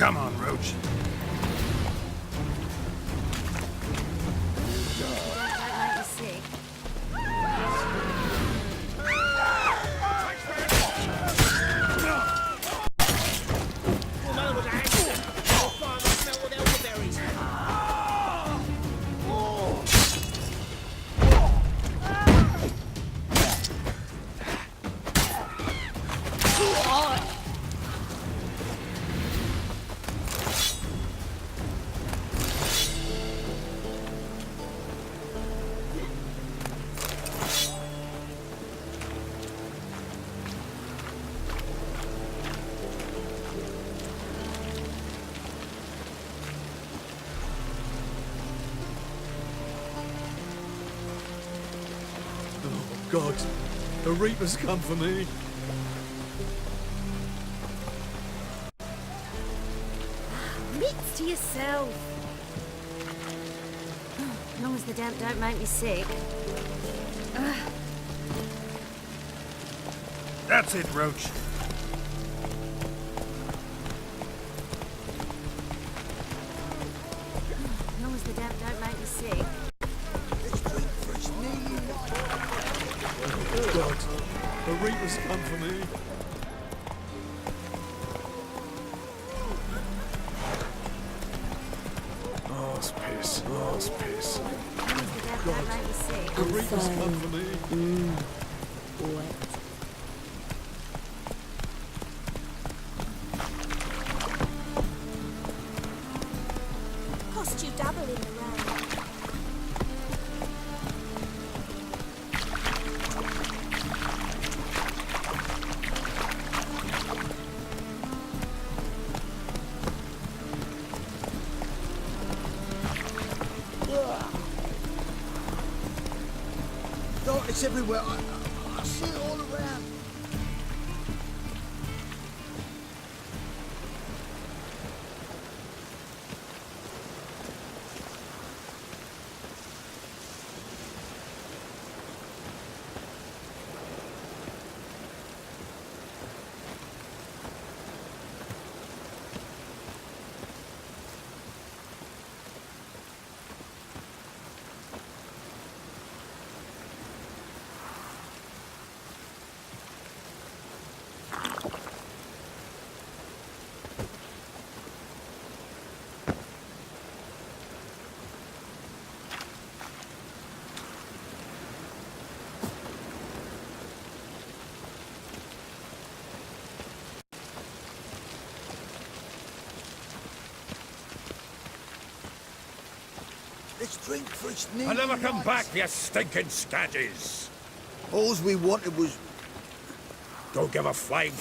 Come on, Roach. Don't make me sick. God, the Reapers come for me. Mitts to yourself. As long as the damp don't make me sick. That's it, Roach. As long as the damp don't make me sick. God, the Reapers come for me. Oh, it's piss. Oh, it's piss. As long as the damp don't make me sick. The Reapers come for me. Wet. Cost you double in the round. No, it's everywhere. I see it all around. Let's drink for its name. I'll never come back, you stinking scadges. All we wanted was... Don't give a flying...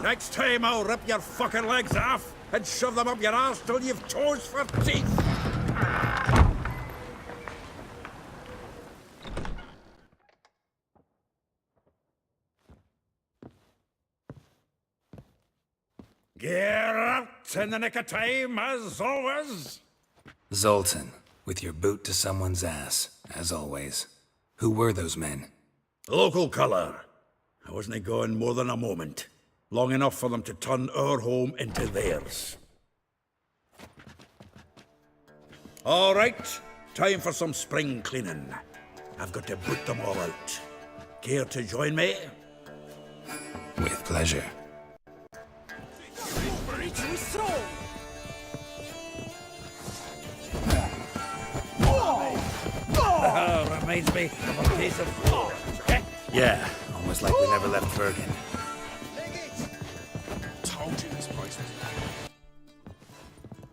Next time I'll rip your fucking legs off and shove them up your arse till you've toes for teeth. Gear out in the nick of time, as always. Zoltan, with your boot to someone's ass, as always. Who were those men? Local colour. I wasn't going more than a moment. Long enough for them to turn our home into theirs. All right, time for some spring cleaning. I've got to boot them all out. Care to join me? With pleasure. Reminds me of a case of... Yeah, almost like we never left Bergen. Told you this place was...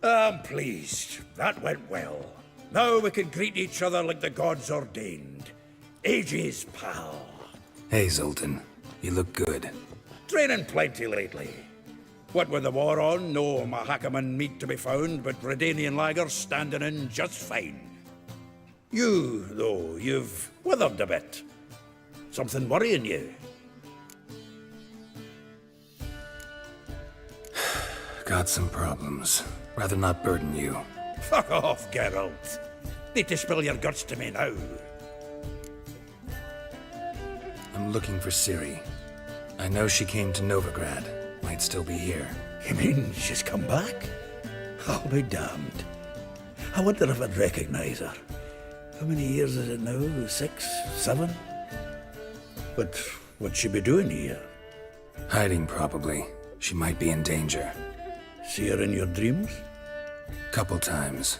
I'm pleased. That went well. Now we can greet each other like the gods ordained. Ages, pal. Hey, Zoltan. You look good. Training plenty lately. What with the war on, no Mahakaman meat to be found, but Redanian lagers standing in just fine. You, though, you've withered a bit. Something worrying you? Got some problems. Rather not burden you. Fuck off, Geralt. Need to spill your guts to me now. I'm looking for Ciri. I know she came to Novigrad. Might still be here. You mean she's come back? I'll be damned. I wonder if I'd recognize her. How many years is it now? 6, 7? But what'd she be doing here? Hiding, probably. She might be in danger. See her in your dreams? Couple times.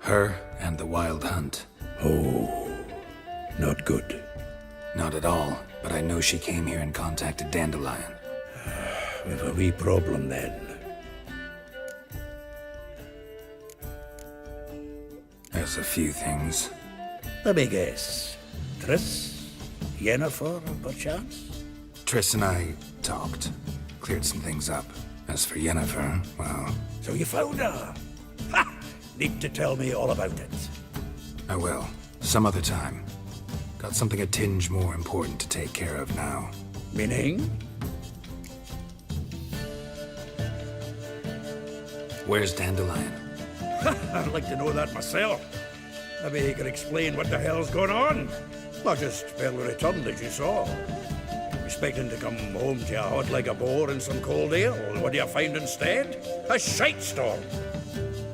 Her and the Wild Hunt. Oh, not good. Not at all, but I know she came here and contacted Dandelion. We've a wee problem then. There's a few things. Let me guess. Triss? Yennefer, perchance? Triss and I talked. Cleared some things up. As for Yennefer, well, So you found her? Ha! Need to tell me all about it. I will. Some other time. Got something a tinge more important to take care of now. Meaning? Where's Dandelion? I'd like to know that myself. Maybe he could explain what the hell's going on. Not just barely returned, as you saw. Expecting to come home to you hot like a boar in some cold ale. What do you find instead? A shite storm.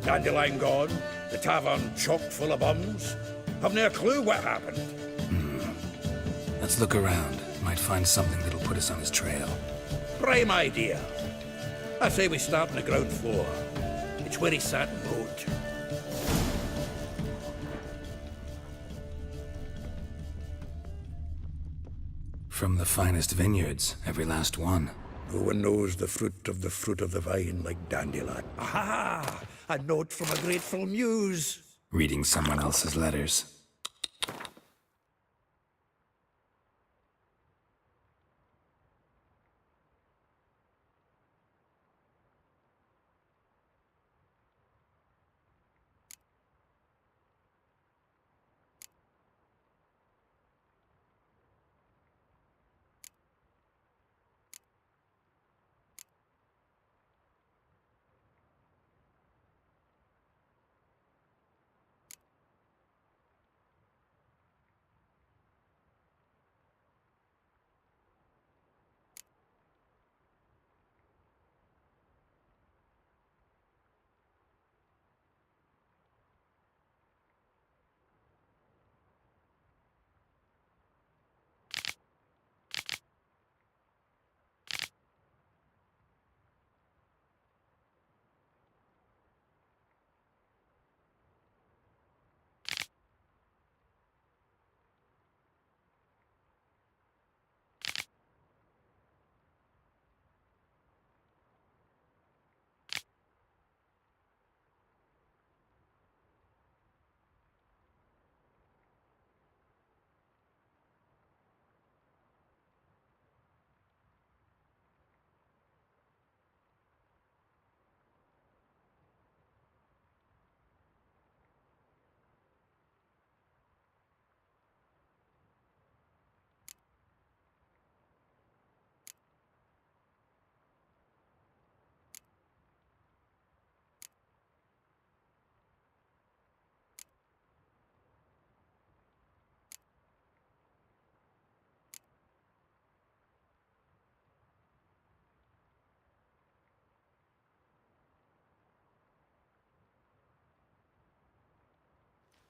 Dandelion gone, the tavern chock full of bums. Haven't a clue what happened. Let's look around. Might find something that'll put us on his trail. Prime idea. I say we start on the ground floor. It's where he sat and wrote. From the finest vineyards, every last one. No one knows the fruit of the vine like Dandelion. Aha! A note from a grateful muse. Reading someone else's letters.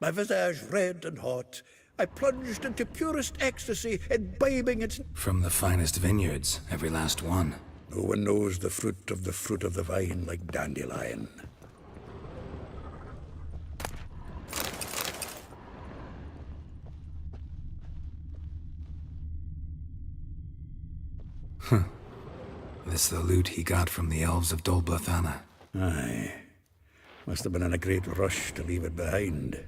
My visage red and hot, I plunged into purest ecstasy, imbibing its... From the finest vineyards, every last one. No one knows the fruit of the vine like Dandelion. This the loot he got from the elves of Dol Blathanna. Aye. Must have been in a great rush to leave it behind.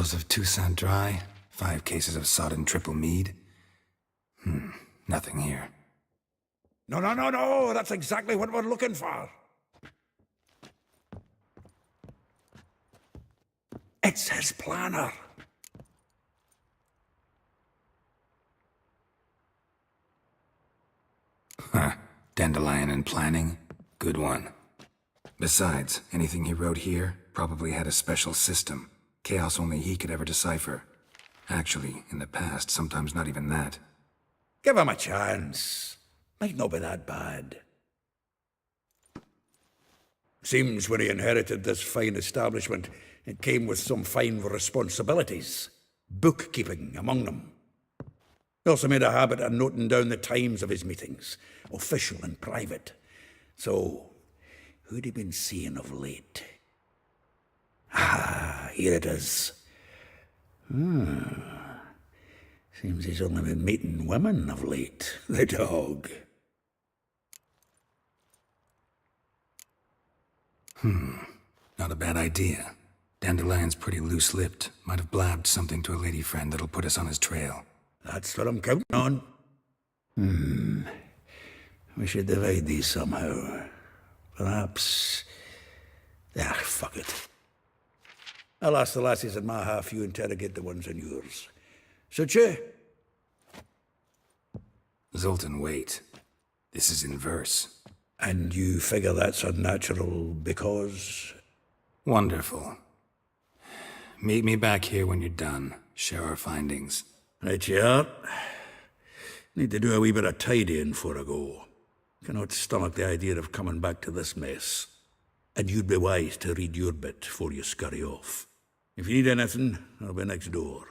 barrels of Toussaint Dry, 5 cases of sodden triple mead. Nothing here. No, no, no, no! That's exactly what we're looking for! It's his planner! Huh. Dandelion and planning? Good one. Besides, anything he wrote here probably had a special system. Chaos only he could ever decipher. Actually, in the past, sometimes not even that. Give him a chance. Might not be that bad. Seems when he inherited this fine establishment, it came with some fine responsibilities. Bookkeeping among them. He also made a habit of noting down the times of his meetings, official and private. So, who'd he been seeing of late? Ah, here it is. Seems he's only been meeting women of late, the dog. Not a bad idea. Dandelion's pretty loose-lipped. Might have blabbed something to a lady friend that'll put us on his trail. That's what I'm counting on. We should divide these somehow. Perhaps... fuck it. I'll ask the lassies in my half, you interrogate the ones in yours. Suit you? Zoltan, wait. This is in verse. And you figure that's unnatural because... Wonderful. Meet me back here when you're done. Share our findings. Right you are. Need to do a wee bit of tidying before I go. Cannot stomach the idea of coming back to this mess. And you'd be wise to read your bit before you scurry off. If you need anything, I'll be next door.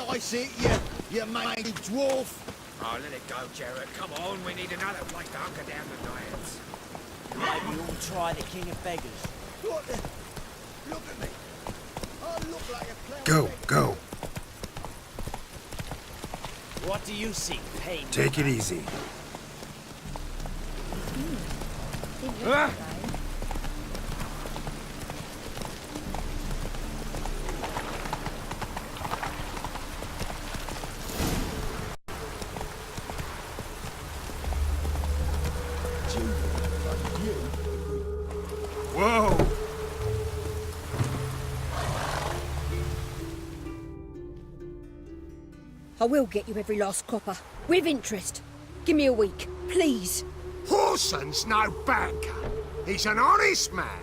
slice it, you mangy dwarf. Oh, let it go, Jared. Come on, we need another place to hunker down tonight. Maybe we'll try the King of Beggars. What the? Look at me. I look like a clown. Go, go. What do you see, Pain? Take it easy. Whoa! I will get you every last copper, with interest. Give me a week, please. Horson's no banker. He's an honest man.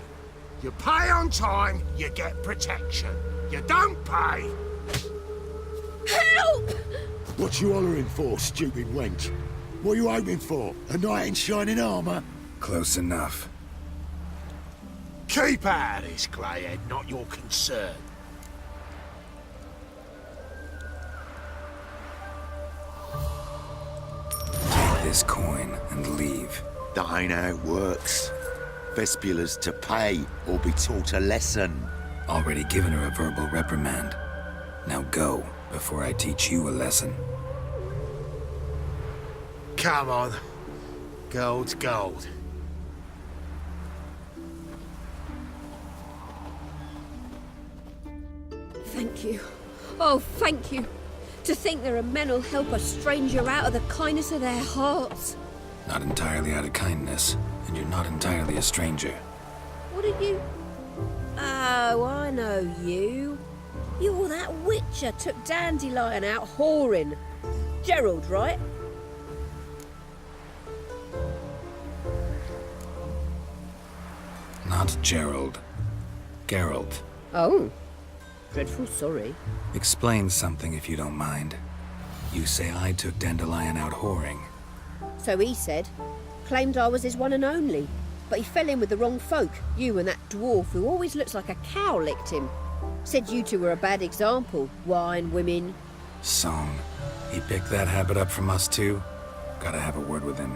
You pay on time, you get protection. You don't pay. Help! What you hollering for, stupid wench? What you hoping for? A knight in shining armour? Close enough. Keep out of this, Greyhead, not your concern. Take this coin and leave. That ain't how it works. Vespula's to pay or be taught a lesson. Already given her a verbal reprimand. Now go, before I teach you a lesson. Come on. Gold's gold. Thank you. Oh, thank you. To think there are men who'll help a stranger out of the kindness of their hearts. Not entirely out of kindness, and you're not entirely a stranger. What did you... Oh, I know you. You're that witcher took Dandelion out whoring. Gerald, right? Not Gerald. Geralt. Oh. Dreadful sorry. Explain something if you don't mind. You say I took Dandelion out whoring. So he said. Claimed I was his one and only. But he fell in with the wrong folk. You and that dwarf who always looks like a cow licked him. Said you two were a bad example. Wine, women. Song. He picked that habit up from us too? Gotta have a word with him.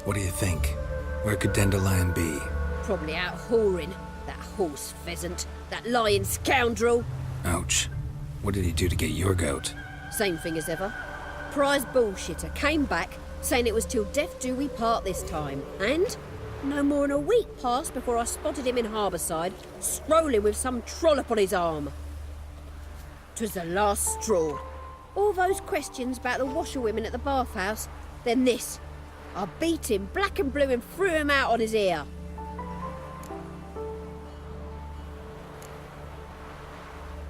What do you think? Where could Dandelion be? Probably out whoring. That horse pheasant. That lying scoundrel. Ouch. What did he do to get your goat? Same thing as ever. Prize bullshitter came back, saying it was till death do we part this time. And no more than a week passed before I spotted him in Harbourside, strolling with some trollop on his arm. 'Twas the last straw. All those questions about the washerwomen at the bathhouse, then this. I beat him black and blue and threw him out on his ear.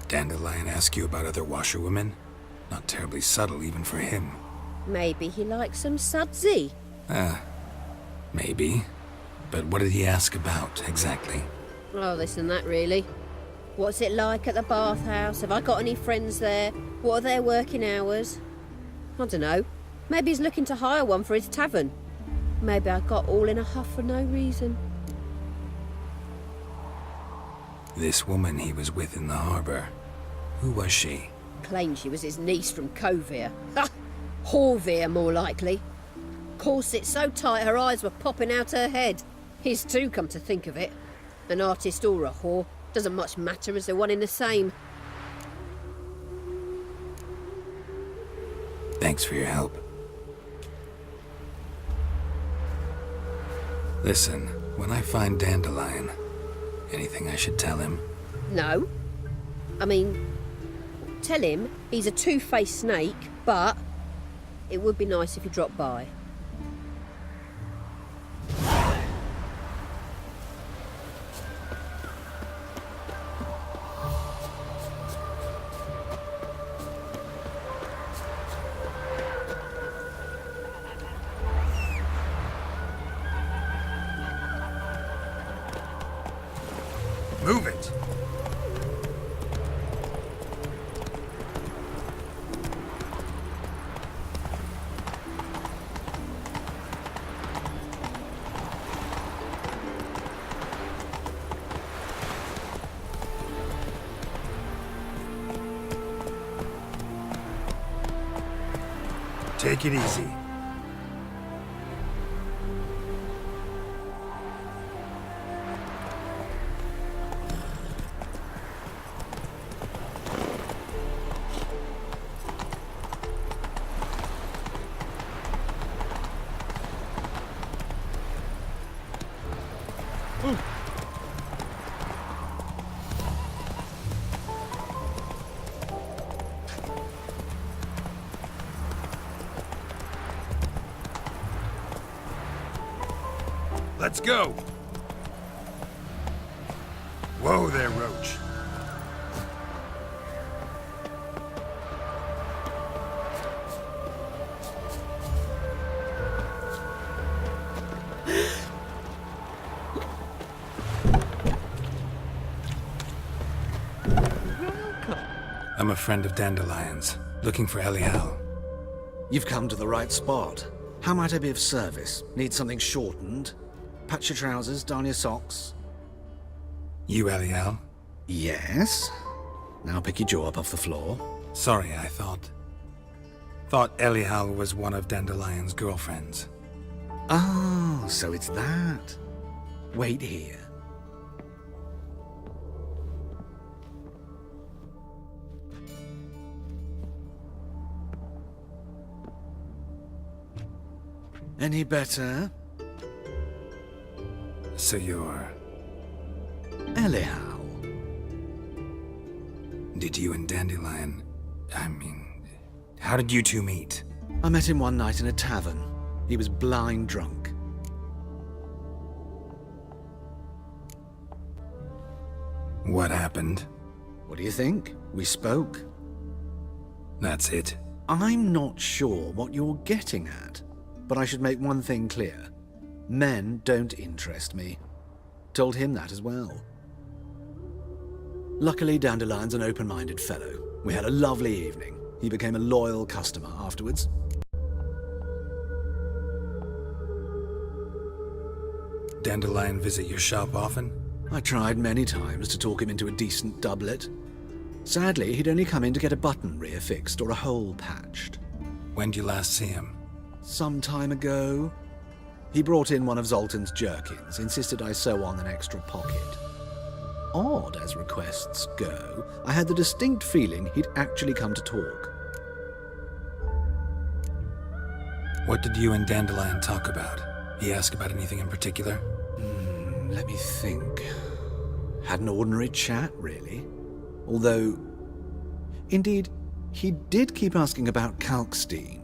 Dandelion ask you about other washerwomen? Not terribly subtle even for him. Maybe he likes some sudsy. Maybe. But what did he ask about, exactly? Oh, this and that, really. What's it like at the bathhouse? Have I got any friends there? What are their working hours? I don't know. Maybe he's looking to hire one for his tavern. Maybe I got all in a huff for no reason. This woman he was with in the harbor. Who was she? Claimed she was his niece from Kovir. Ha! Horvir, more likely. Corset so tight her eyes were popping out her head. His too, come to think of it. An artist or a whore. Doesn't much matter as they're one in the same. Thanks for your help. Listen, when I find Dandelion, anything I should tell him? No. I mean, tell him he's a two-faced snake, but it would be nice if he dropped by. Move it! Take it easy. Let's go! Whoa there, Roach. I'm a friend of Dandelion's, looking for Elial. You've come to the right spot. How might I be of service? Need something shortened? Patch your trousers, darn your socks. You Elial? Yes? Now pick your jaw up off the floor. Sorry, I thought Elial was one of Dandelion's girlfriends. Oh, so it's that. Wait here. Any better? So you're... Elial. Did you and Dandelion... how did you two meet? I met him one night in a tavern. He was blind drunk. What happened? What do you think? We spoke. That's it? I'm not sure what you're getting at, but I should make one thing clear. Men don't interest me. Told him that as well. Luckily, Dandelion's an open-minded fellow. We had a lovely evening. He became a loyal customer afterwards. Dandelion visit your shop often? I tried many times to talk him into a decent doublet. Sadly, he'd only come in to get a button reaffixed or a hole patched. When'd you last see him? Some time ago. He brought in one of Zoltan's jerkins, insisted I sew on an extra pocket. Odd as requests go, I had the distinct feeling he'd actually come to talk. What did you and Dandelion talk about? He asked about anything in particular? Let me think. Had an ordinary chat, really. Although, indeed, he did keep asking about Kalkstein.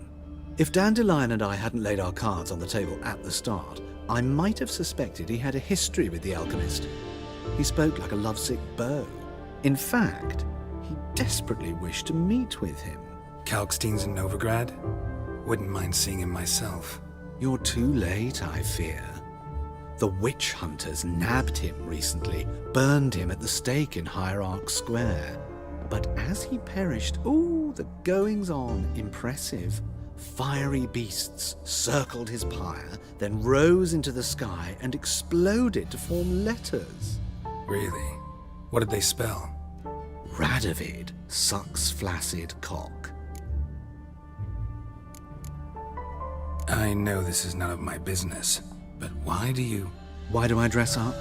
If Dandelion and I hadn't laid our cards on the table at the start, I might have suspected he had a history with the alchemist. He spoke like a lovesick beau. In fact, he desperately wished to meet with him. Kalkstein's in Novigrad? Wouldn't mind seeing him myself. You're too late, I fear. The witch hunters nabbed him recently, burned him at the stake in Hierarch Square. But as he perished, the goings-on impressive. Fiery beasts circled his pyre, then rose into the sky and exploded to form letters. Really? What did they spell? Radovid sucks flaccid cock. I know this is none of my business, but why do I dress up?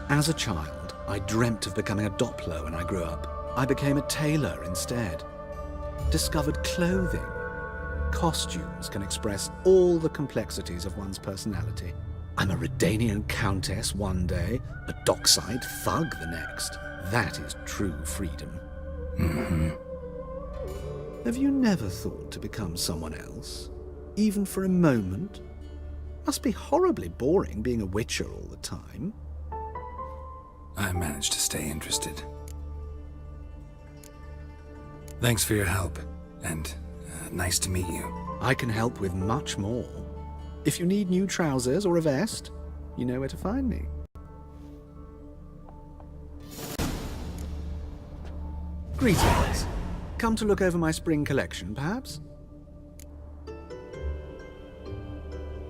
As a child, I dreamt of becoming a Doppler when I grew up. I became a tailor instead. Discovered clothing. Costumes can express all the complexities of one's personality. I'm a Redanian countess one day, a dockside thug the next. That is true freedom. Mm-hmm. Have you never thought to become someone else? Even for a moment? Must be horribly boring being a witcher all the time. I managed to stay interested. Thanks for your help, and nice to meet you. I can help with much more. If you need new trousers or a vest, you know where to find me. Greetings. Come to look over my spring collection, perhaps?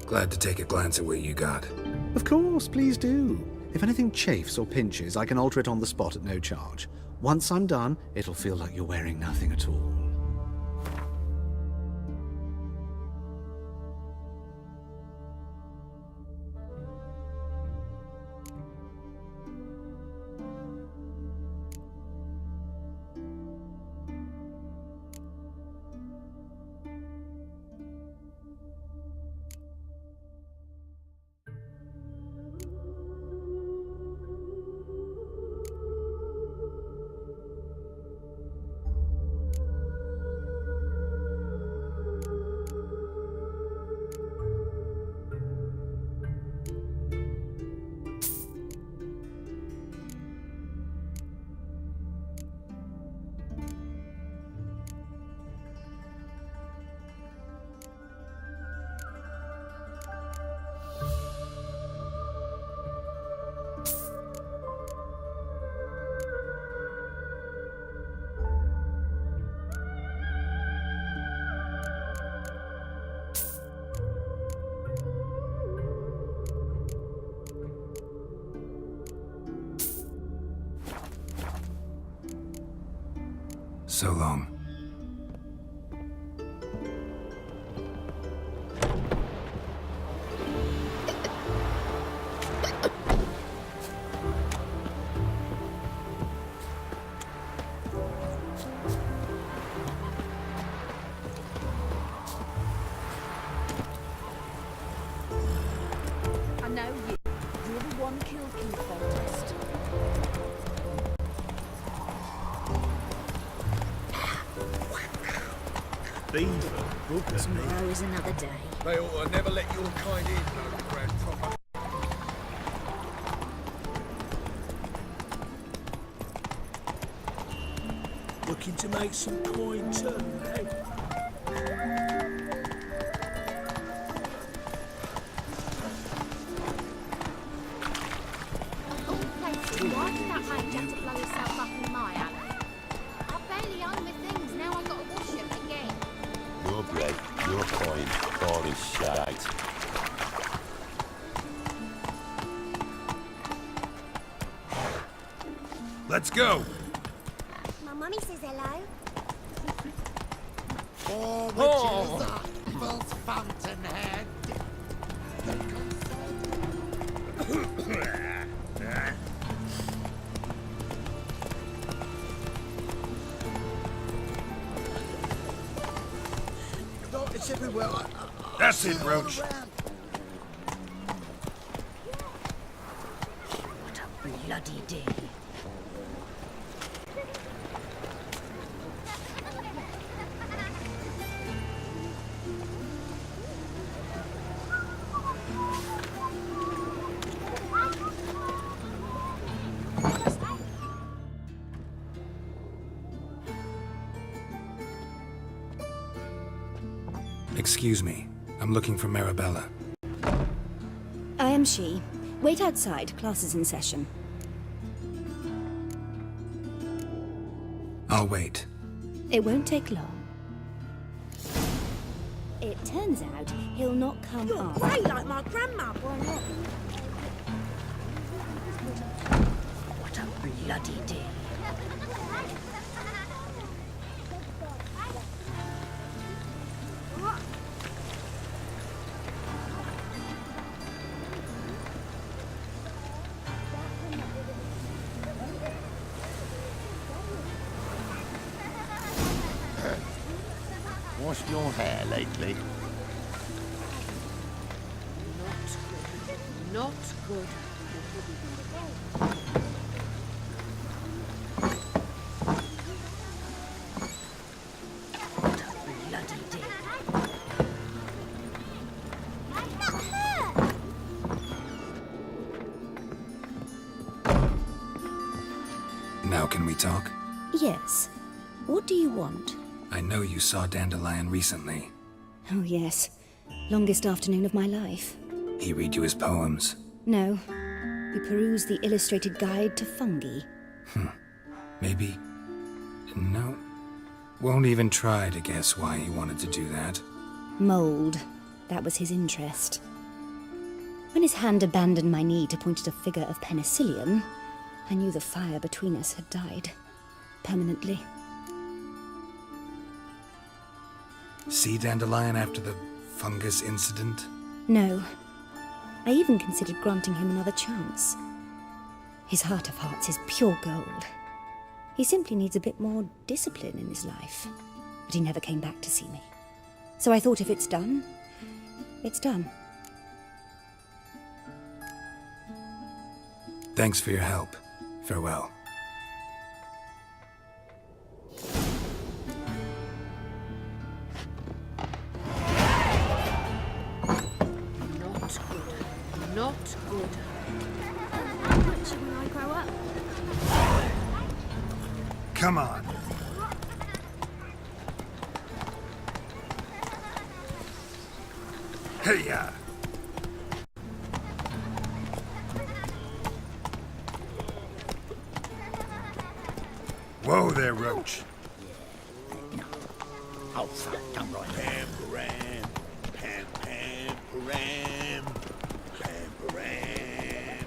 Glad to take a glance at what you got. Of course, please do. If anything chafes or pinches, I can alter it on the spot at no charge. Once I'm done, it'll feel like you're wearing nothing at all. So long. I know you. You're the one killed King Foltest. Tomorrow is another day. They ought to never let your kind in, though, Grand Proper. Looking to make some coin too, eh? Why did that man get to blow himself up in my alley? I barely own my things, now I've got to wash them again. Your bread, your coin, all is shite. Let's go. My mummy says hello. Oh, False Fountainhead. It's everywhere. That's it, Roach. What a bloody day. Excuse me. I'm looking for Marabella. I am she. Wait outside. Class is in session. I'll wait. It won't take long. It turns out he'll not come You're after. grey like my grandma, boy. What a bloody day. Washed your hair lately? Not good. What a bloody day. Now can we talk? Yes. What do you want? I know you saw Dandelion recently. Oh, yes. Longest afternoon of my life. He read you his poems. No. We perused the illustrated guide to fungi. Maybe... No. Won't even try to guess why he wanted to do that. Mold. That was his interest. When his hand abandoned my knee to point at a figure of penicillium, I knew the fire between us had died. Permanently. See Dandelion after the fungus incident? No. I even considered granting him another chance. His heart of hearts is pure gold. He simply needs a bit more discipline in his life. But he never came back to see me. So I thought if it's done, it's done. Thanks for your help. Farewell. Not good. I want you when I grow up. Come on. Hey-ya! Whoa there, Roach. Oh, fuck, come right. Pam, param, pam, pam, param, pam, param.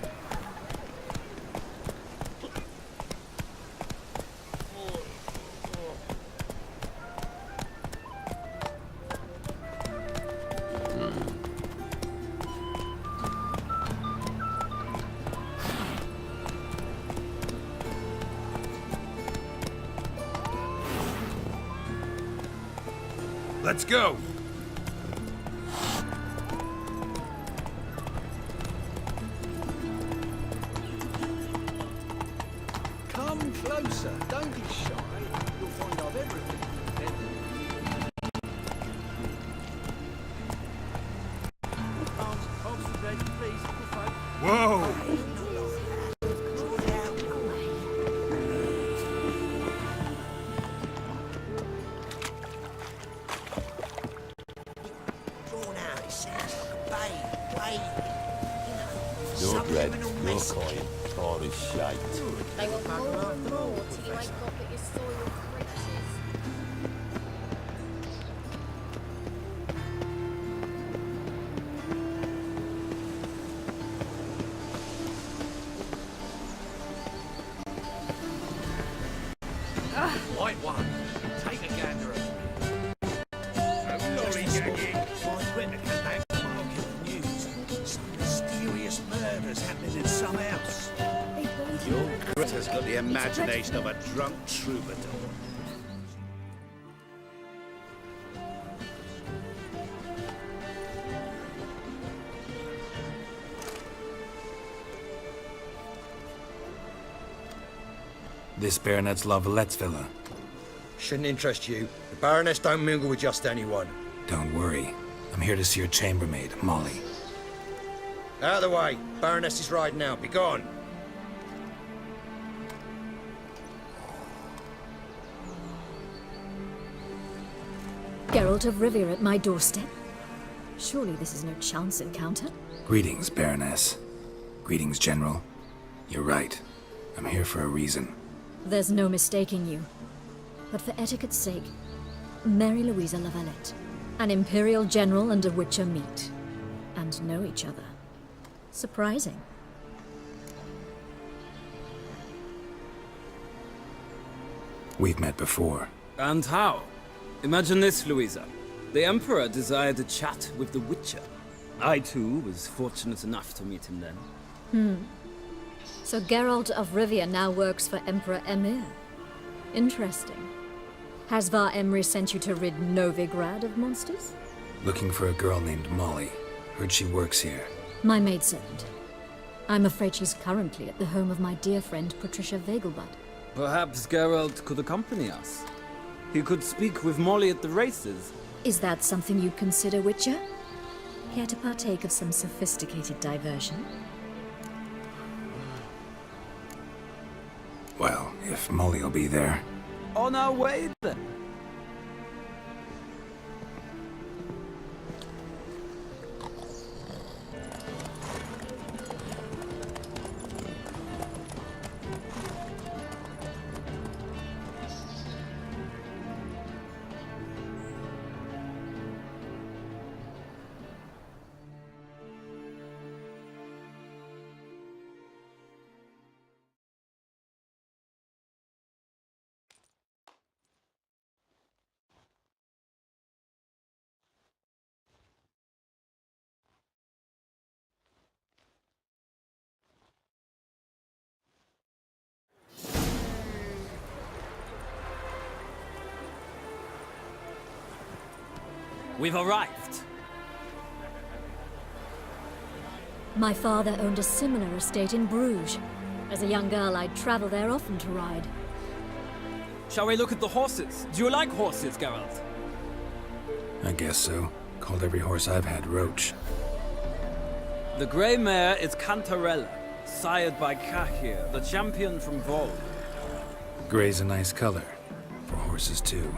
Let's go! Come closer. Don't be shy. You'll find I've everything. Whoa! Drawn out, it sounds like a babe wailing. You know, Your some bread, criminal your message. coin, all is shite. They want more and more till you ain't got but your soiled creatures. White one, take a gander at Fine Britain came back from market news. Some mysterious murders happening in some house. Your Greta's got the imagination of a drunk troubadour. This Baronet's La Vallette's villa. Shouldn't interest you. The Baroness don't mingle with just anyone. Don't worry. I'm here to see your chambermaid, Molly. Out of the way. Baroness is riding out. Be gone. Geralt of Rivia at my doorstep? Surely this is no chance encounter? Greetings, Baroness. Greetings, General. You're right. I'm here for a reason. There's no mistaking you. But for etiquette's sake, Mary Louisa La Valette, an Imperial General and a Witcher meet, and know each other. Surprising. We've met before. And how? Imagine this, Louisa. The Emperor desired a chat with the Witcher. I, too, was fortunate enough to meet him then. So Geralt of Rivia now works for Emperor Emir. Interesting. Has Var Emry sent you to rid Novigrad of monsters? Looking for a girl named Molly. Heard she works here. My maidservant. I'm afraid she's currently at the home of my dear friend Patricia Vegelbud. Perhaps Geralt could accompany us. He could speak with Molly at the races. Is that something you'd consider, Witcher? Care to partake of some sophisticated diversion? Well, if Molly'll be there. On our way, then. We've arrived. My father owned a similar estate in Bruges. As a young girl, I'd travel there often to ride. Shall we look at the horses? Do you like horses, Geralt? I guess so. Called every horse I've had Roach. The grey mare is Cantarella, sired by Cahir, the champion from Vol. Gray's a nice color. For horses, too.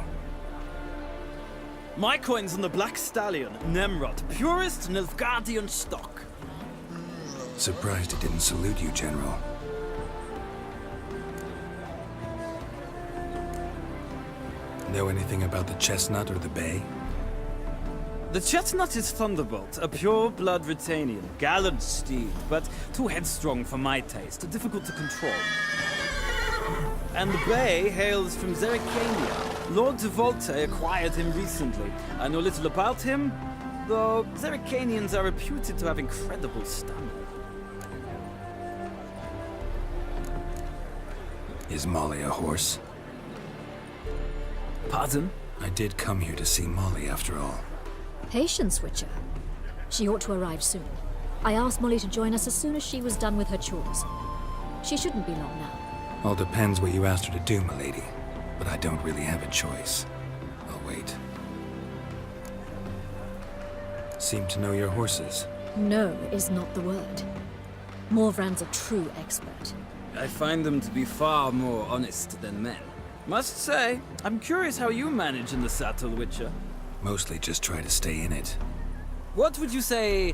My coin's on the Black Stallion, Nemrod, purest Nilfgaardian stock. Surprised it didn't salute you, General. Know anything about the Chestnut or the Bay? The Chestnut is Thunderbolt, a pure-blood Retanian, gallant steed, but too headstrong for my taste, difficult to control. And the Bay hails from Zerrikania. Lord de Volte acquired him recently. I know little about him, though Zerrikanians are reputed to have incredible stamina. Is Molly a horse? Pardon? I did come here to see Molly, after all. Patience, Witcher. She ought to arrive soon. I asked Molly to join us as soon as she was done with her chores. She shouldn't be long now. All depends what you asked her to do, milady. But I don't really have a choice. I'll wait. Seem to know your horses. No is not the word. Morvran's a true expert. I find them to be far more honest than men. Must say, I'm curious how you manage in the saddle, Witcher. Mostly just try to stay in it. What would you say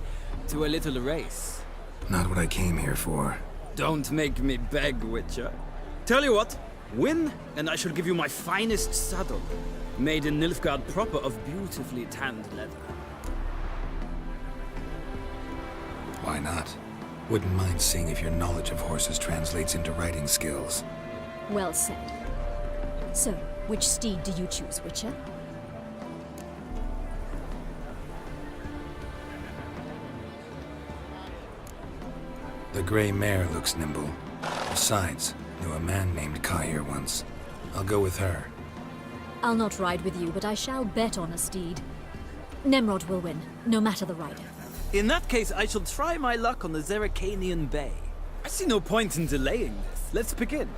to a little race? Not what I came here for. Don't make me beg, Witcher. Tell you what, win, and I shall give you my finest saddle, made in Nilfgaard proper of beautifully tanned leather. Why not? Wouldn't mind seeing if your knowledge of horses translates into riding skills. Well said. So, which steed do you choose, Witcher? The gray mare looks nimble. Besides, knew a man named Kai here once. I'll go with her. I'll not ride with you, but I shall bet on a steed. Nemrod will win, no matter the rider. In that case, I shall try my luck on the Zerrikanian Bay. I see no point in delaying this. Let's begin.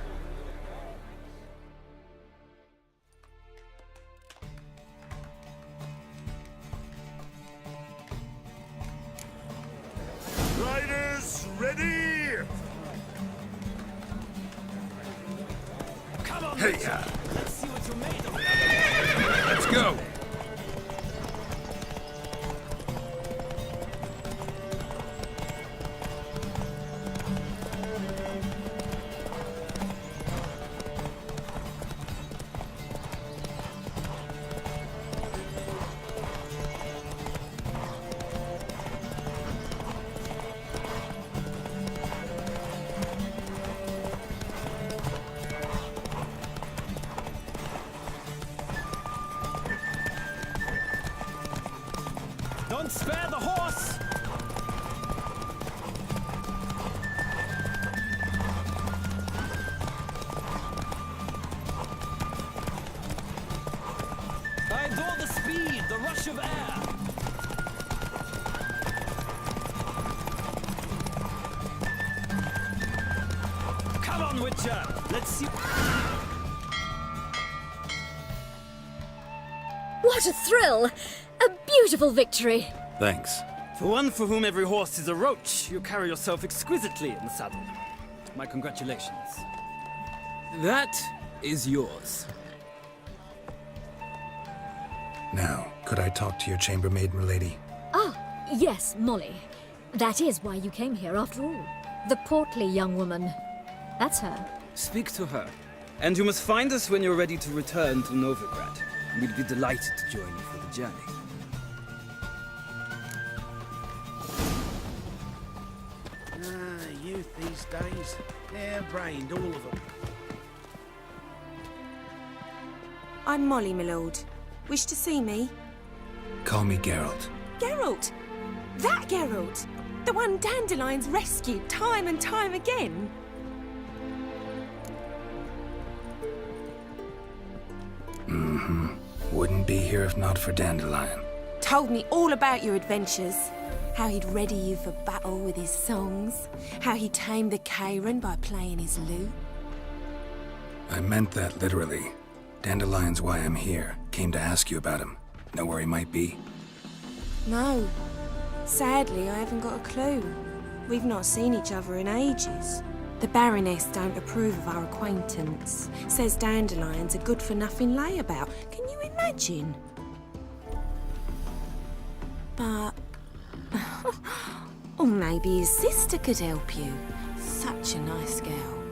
Riders, ready! Come on, Hey, Witcher. Let's see what you're made of. Let's go. Don't spare the horse! I adore the speed, the rush of air. Come on, Witcher! Let's see. What a thrill! A beautiful victory! Thanks. For one for whom every horse is a roach, you carry yourself exquisitely in the saddle. My congratulations. That is yours. Now, could I talk to your chambermaid, milady? Ah, yes, Molly. That is why you came here after all. The portly young woman. That's her. Speak to her. And you must find us when you're ready to return to Novigrad. We'd be delighted to join you for the journey. Youth these days, hair-brained, all of them. I'm Molly, my lord. Wish to see me? Call me Geralt. Geralt! That Geralt! The one Dandelion's rescued time and time again! Mm-hmm. Wouldn't be here if not for Dandelion. Told me all about your adventures. How he'd ready you for battle with his songs. How he tamed the Kairan by playing his lute. I meant that literally. Dandelion's why I'm here. Came to ask you about him. Know where he might be? No. Sadly, I haven't got a clue. We've not seen each other in ages. The Baroness don't approve of our acquaintance. Says Dandelion's a good-for-nothing layabout. Can you imagine? But... or maybe his sister could help you. Such a nice girl.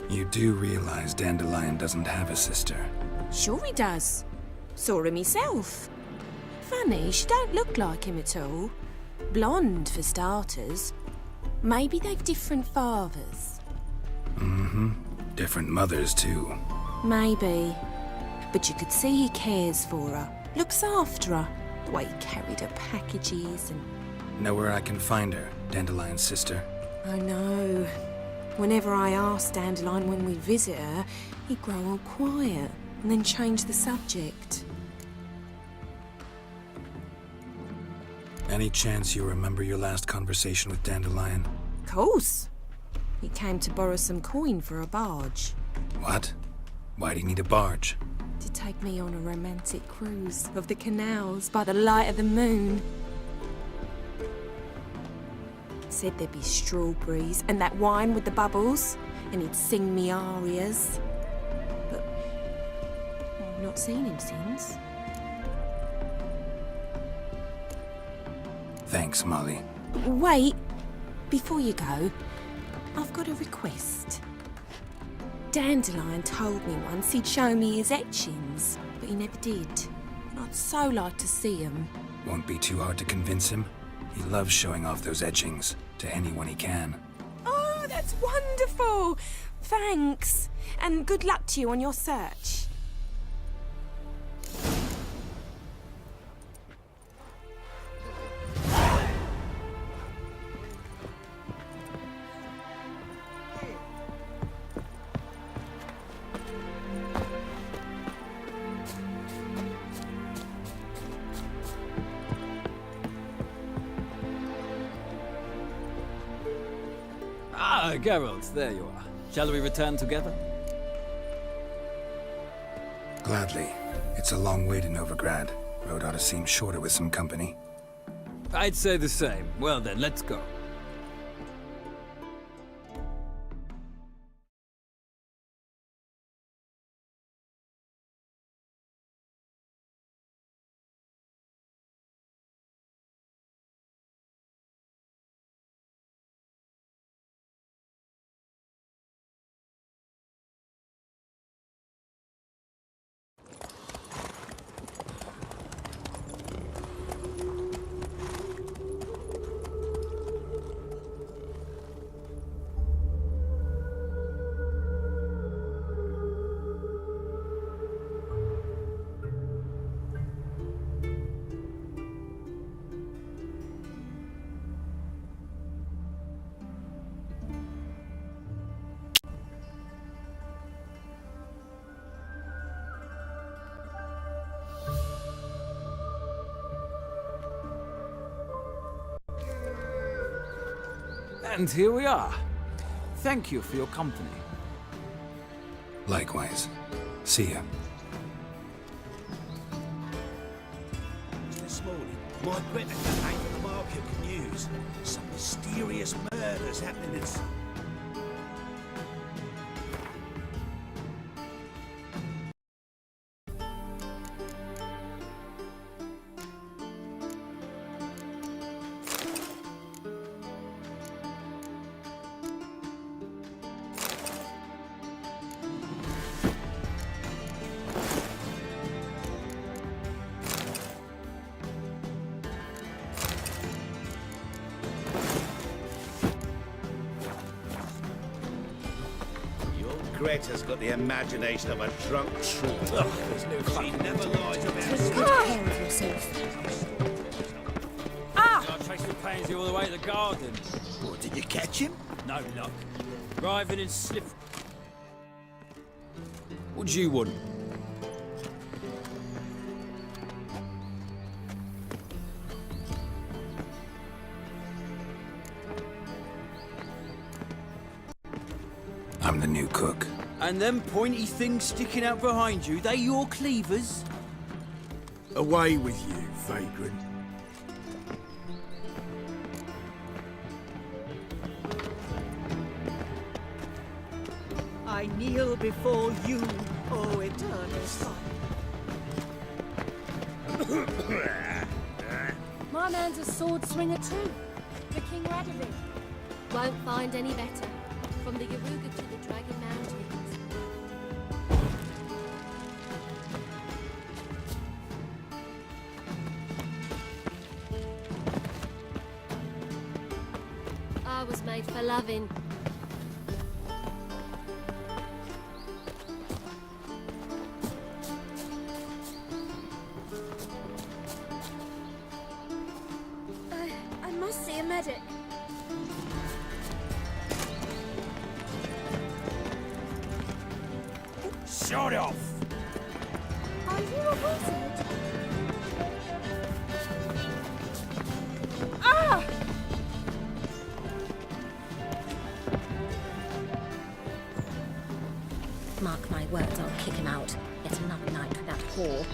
You do realize Dandelion doesn't have a sister. Sure he does. Saw him myself. Funny, she don't look like him at all. Blonde, for starters. Maybe they've different fathers. Mm-hmm. Different mothers, too. Maybe. But you could see he cares for her. Looks after her. The way he carried her packages and... Know where I can find her, Dandelion's sister? I know. Whenever I asked Dandelion when we'd visit her, he'd grow all quiet and then change the subject. Any chance you remember your last conversation with Dandelion? Of course. He came to borrow some coin for a barge. What? Why'd he need a barge? To take me on a romantic cruise of the canals by the light of the moon. Said there'd be strawberries and that wine with the bubbles, and he'd sing me arias. But I've not seen him since. Thanks, Molly. Wait, before you go, I've got a request. Dandelion told me once he'd show me his etchings, but he never did. And I'd so like to see them. Won't be too hard to convince him. He loves showing off those etchings to anyone he can. Oh, that's wonderful! Thanks, and good luck to you on your search. Ah, Geralt, there you are. Shall we return together? Gladly. It's a long way to Novigrad. Road ought to seem shorter with some company. I'd say the same. Well then, let's go. And here we are. Thank you for your company. Likewise. See ya. This morning, my Greta came from the market news. Some mysterious murders happening in... Greta's got the imagination of a drunk troubadour. She never lies about Take care of yourself. I'll trace the Pansy all the way to the garden. What, did you catch him? No luck. Driving in slip. What do you want? I'm the new cook. And them pointy things sticking out behind you, they your cleavers? Away with you, vagrant. I kneel before you, O eternal sun. My man's a sword swinger too. The King Radovid. Won't find any better. From the Yaruga to the Dragon Mountains. I was made for loving. I must see a medic. Sod off! Are you a wizard? Ah! Mark my words, I'll kick him out. Yet another night with that whore.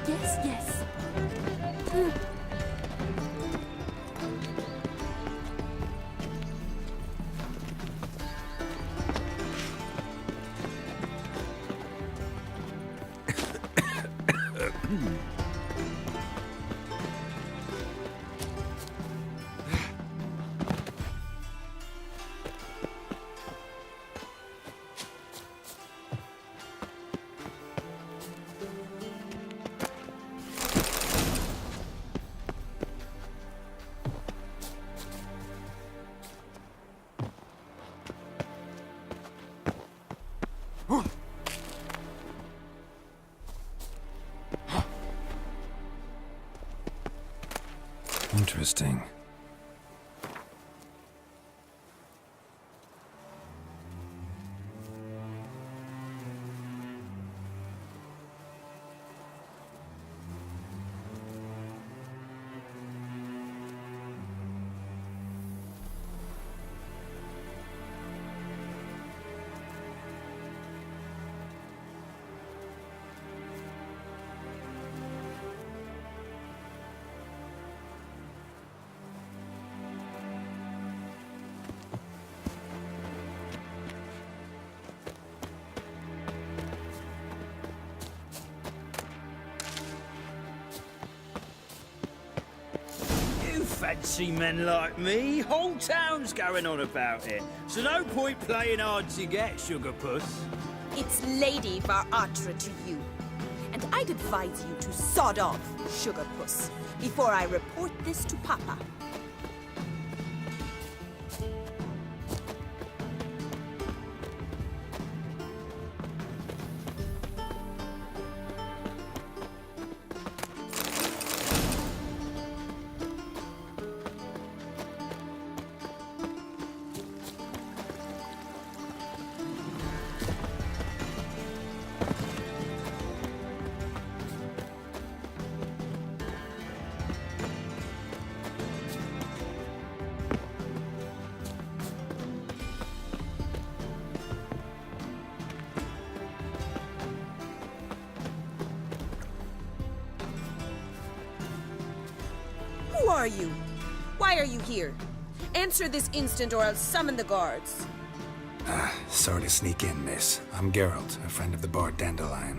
Yes, yes. Interesting. Fancy men like me. Whole town's going on about it. So no point playing hard to get, Sugar Puss. It's Lady Varatra to you. And I'd advise you to sod off, Sugar Puss, before I report this to Papa. Who are you? Why are you here? Answer this instant or I'll summon the guards. Sorry to sneak in, miss. I'm Geralt, a friend of the bard Dandelion.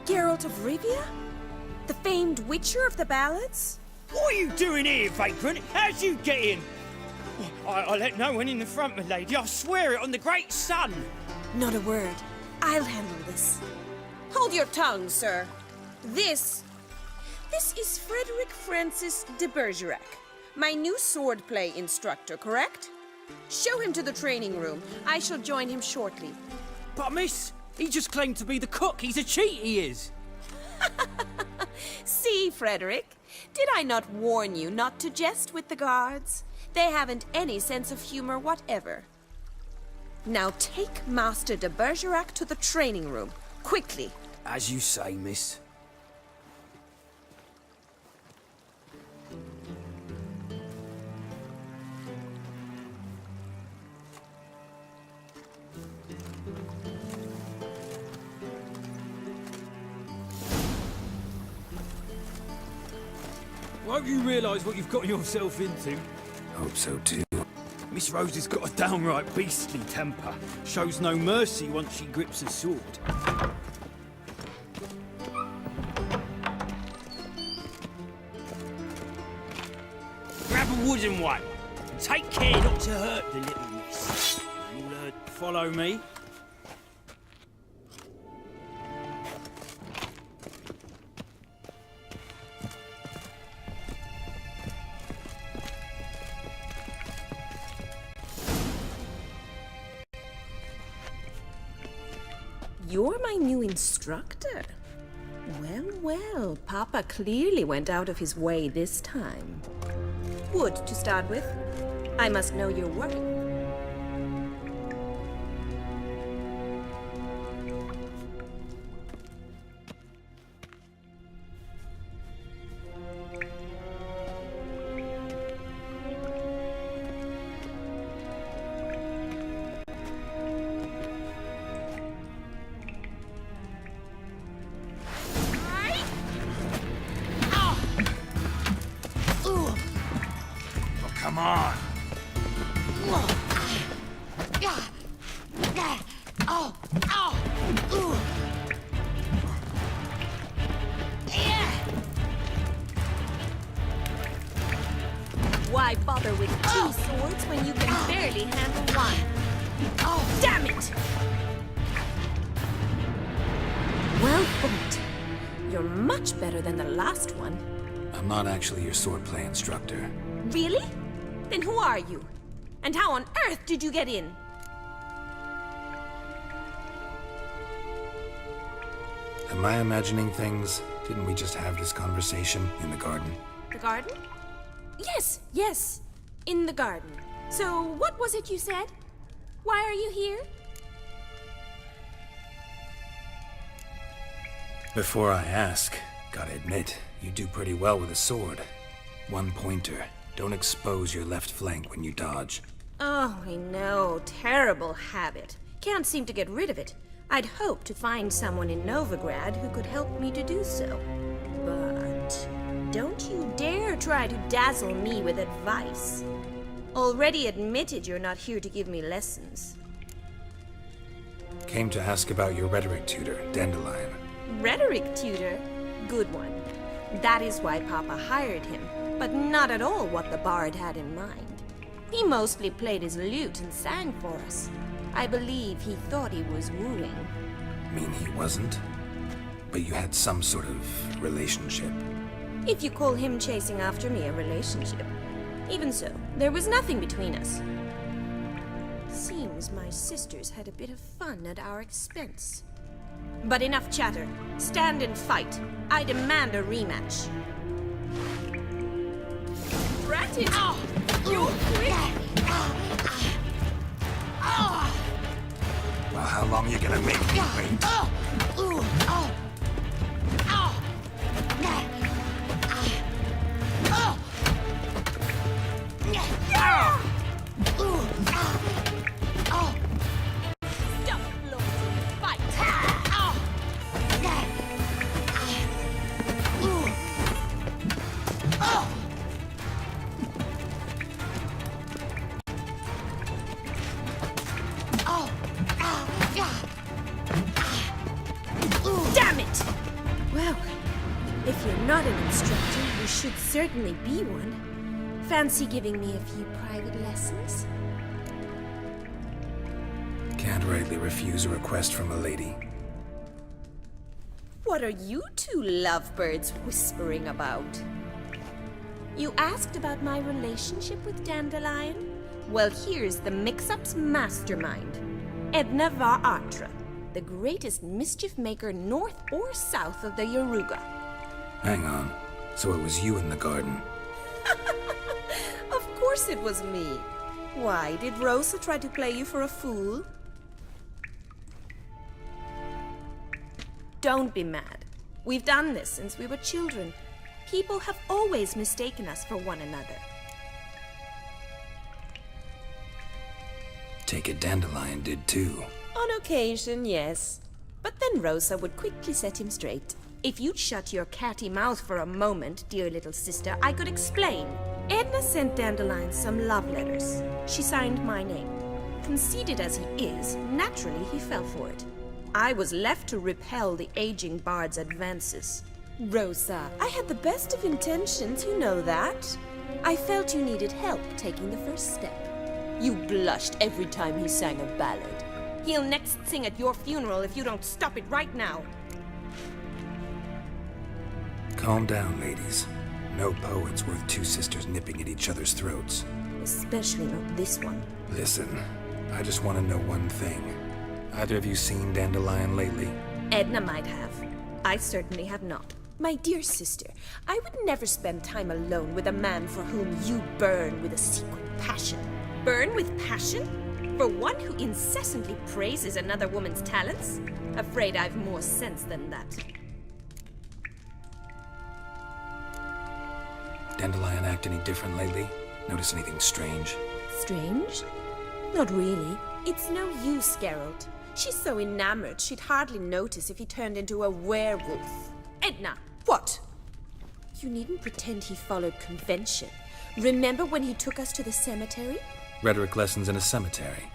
Geralt of Rivia? The famed witcher of the ballads? What are you doing here, vagrant? How'd you get in? I let no one in the front, my lady. I swear it on the great sun. Not a word. I'll handle this. Hold your tongue, sir. This is Frederick Francis de Bergerac, my new swordplay instructor, correct? Show him to the training room. I shall join him shortly. But miss, he just claimed to be the cook. He's a cheat, he is. See, Frederick, did I not warn you not to jest with the guards? They haven't any sense of humor whatever. Now take Master de Bergerac to the training room, quickly. As you say, miss. Won't you realise what you've got yourself into? Hope so too. Miss Rose has got a downright beastly temper. Shows no mercy once she grips a sword. Grab a wooden one. And take care not to hurt the little miss. You'll follow me. You're my new instructor? Well, well, Papa clearly went out of his way this time. Wood, to start with. I must know your work. Come on. Why bother with two swords when you can barely handle one? Oh, damn it! Well fought. You're much better than the last one. I'm not actually your swordplay instructor. Really? Then who are you? And how on earth did you get in? Am I imagining things? Didn't we just have this conversation in the garden? The garden? Yes, yes. In the garden. So, what was it you said? Why are you here? Before I ask, gotta admit, you do pretty well with a sword. One pointer. Don't expose your left flank when you dodge. Oh, I know. Terrible habit. Can't seem to get rid of it. I'd hoped to find someone in Novigrad who could help me to do so. But don't you dare try to dazzle me with advice. Already admitted you're not here to give me lessons. Came to ask about your rhetoric tutor, Dandelion. Rhetoric tutor? Good one. That is why Papa hired him, but not at all what the bard had in mind. He mostly played his lute and sang for us. I believe he thought he was wooing. Mean he wasn't? But you had some sort of relationship. If you call him chasing after me a relationship. Even so, there was nothing between us. Seems my sisters had a bit of fun at our expense. But enough chatter. Stand and fight. I demand a rematch. Drat it! You're quick! Well, how long are you gonna make me wait? Damn it! Well, if you're not an instructor, you should certainly be one. Fancy giving me a few private lessons? Can't rightly refuse a request from a lady. What are you two lovebirds whispering about? You asked about my relationship with Dandelion? Well, here's the mix-up's mastermind. Edna var Atra, the greatest mischief maker north or south of the Yaruga. Hang on. So it was you in the garden? Of course it was me. Why, did Rosa try to play you for a fool? Don't be mad. We've done this since we were children. People have always mistaken us for one another. Take it Dandelion did too. On occasion, yes. But then Rosa would quickly set him straight. If you'd shut your catty mouth for a moment, dear little sister, I could explain. Edna sent Dandelion some love letters. She signed my name. Conceited as he is, naturally he fell for it. I was left to repel the aging bard's advances. Rosa, I had the best of intentions, you know that. I felt you needed help taking the first step. You blushed every time he sang a ballad. He'll next sing at your funeral if you don't stop it right now. Calm down, ladies. No poet's worth two sisters nipping at each other's throats. Especially not this one. Listen, I just want to know one thing. Either of you seen Dandelion lately? Edna might have. I certainly have not. My dear sister, I would never spend time alone with a man for whom you burn with a secret passion. Burn with passion? For one who incessantly praises another woman's talents? Afraid I've more sense than that. Dandelion act any different lately? Notice anything strange? Strange? Not really. It's no use, Geralt. She's so enamored she'd hardly notice if he turned into a werewolf. Edna, what? You needn't pretend he followed convention. Remember when he took us to the cemetery? Rhetoric lessons in a cemetery.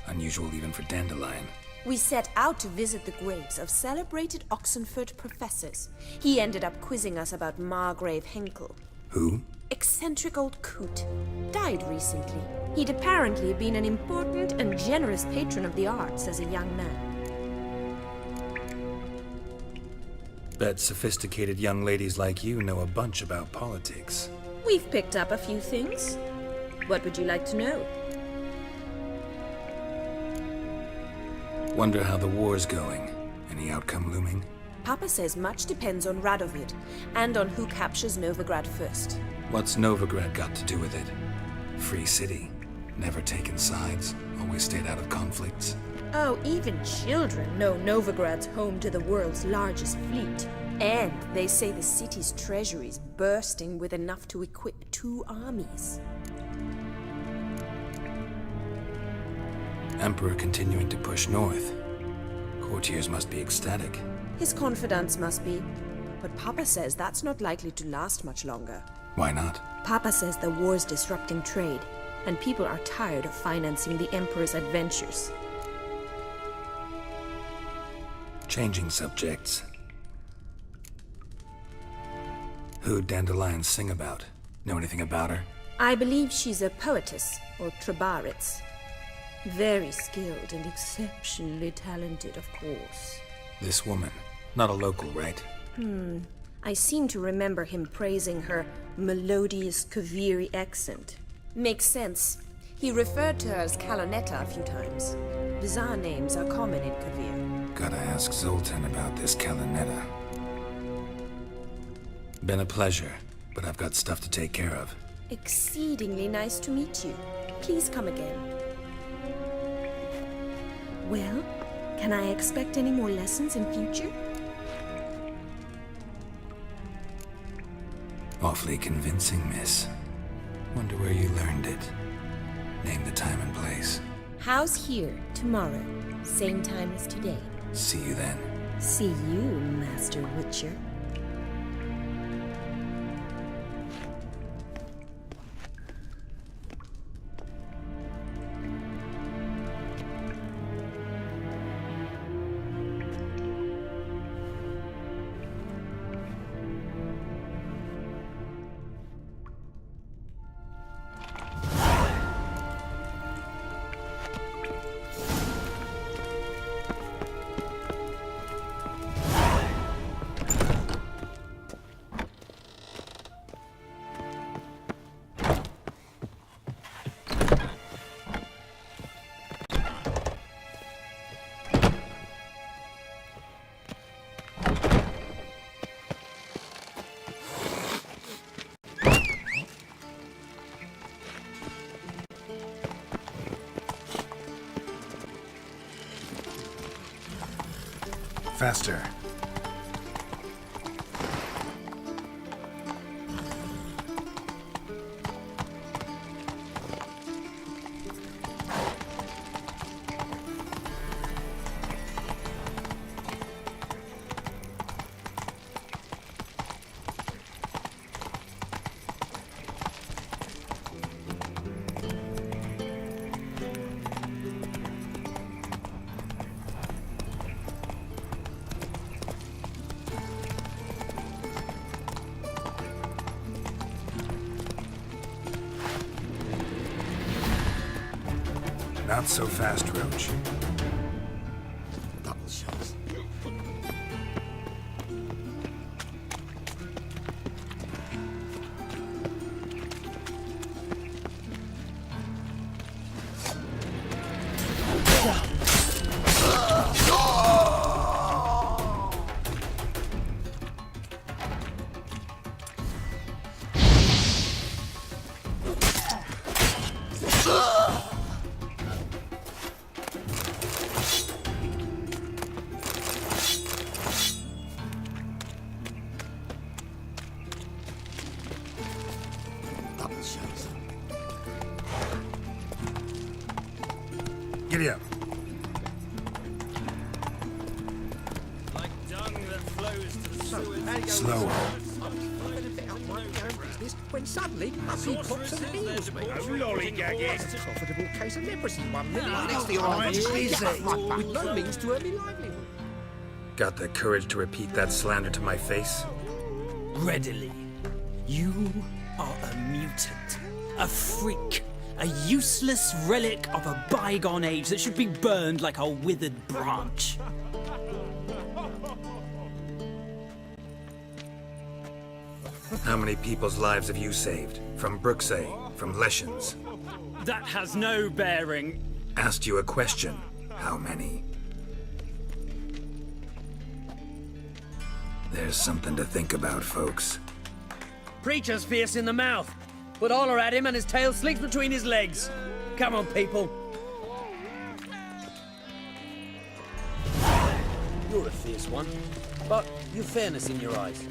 Unusual even for Dandelion. We set out to visit the graves of celebrated Oxenford professors. He ended up quizzing us about Margrave Henkel. Who? Eccentric old coot. Died recently. He'd apparently been an important and generous patron of the arts as a young man. Bet sophisticated young ladies like you know a bunch about politics. We've picked up a few things. What would you like to know? Wonder how the war's going. Any outcome looming? Papa says much depends on Radovid, and on who captures Novigrad first. What's Novigrad got to do with it? Free city. Never taken sides. Always stayed out of conflicts. Oh, even children know Novigrad's home to the world's largest fleet. And they say the city's treasury's bursting with enough to equip 2 armies. Emperor continuing to push north. Courtiers must be ecstatic. His confidants must be. But Papa says that's not likely to last much longer. Why not? Papa says the war's disrupting trade, and people are tired of financing the Emperor's adventures. Changing subjects. Who'd Dandelion sing about? Know anything about her? I believe she's a poetess, or Trebaritz. Very skilled and exceptionally talented, of course. This woman. Not a local, right? I seem to remember him praising her melodious Kaviri accent. Makes sense. He referred to her as Calonetta a few times. Bizarre names are common in Kavir. Gotta ask Zoltan about this Calonetta. Been a pleasure, but I've got stuff to take care of. Exceedingly nice to meet you. Please come again. Well, can I expect any more lessons in future? Awfully convincing, miss. Wonder where you learned it. Name the time and place. House here, tomorrow. Same time as today. See you then. See you, Master Witcher. Faster. Not so fast, Roach. Double shots. Giddy up. Like dung that flows to the sewers. Slow. When suddenly, up he pops and heals me. Oh, lollygagging. Profitable case of leprosy, 1 minute. That's the idea. With no means to early livelihood. Got the courage to repeat that slander to my face? Readily. You are a mutant, a freak, a useless relic of a bygone age that should be burned like a withered branch. How many people's lives have you saved? From Bruxay, from Leshens? That has no bearing. Asked you a question. How many? There's something to think about, folks. Preacher's fierce in the mouth, but holler at him and his tail slinks between his legs. Come on, people. You're a fierce one, but you've fairness in your eyes.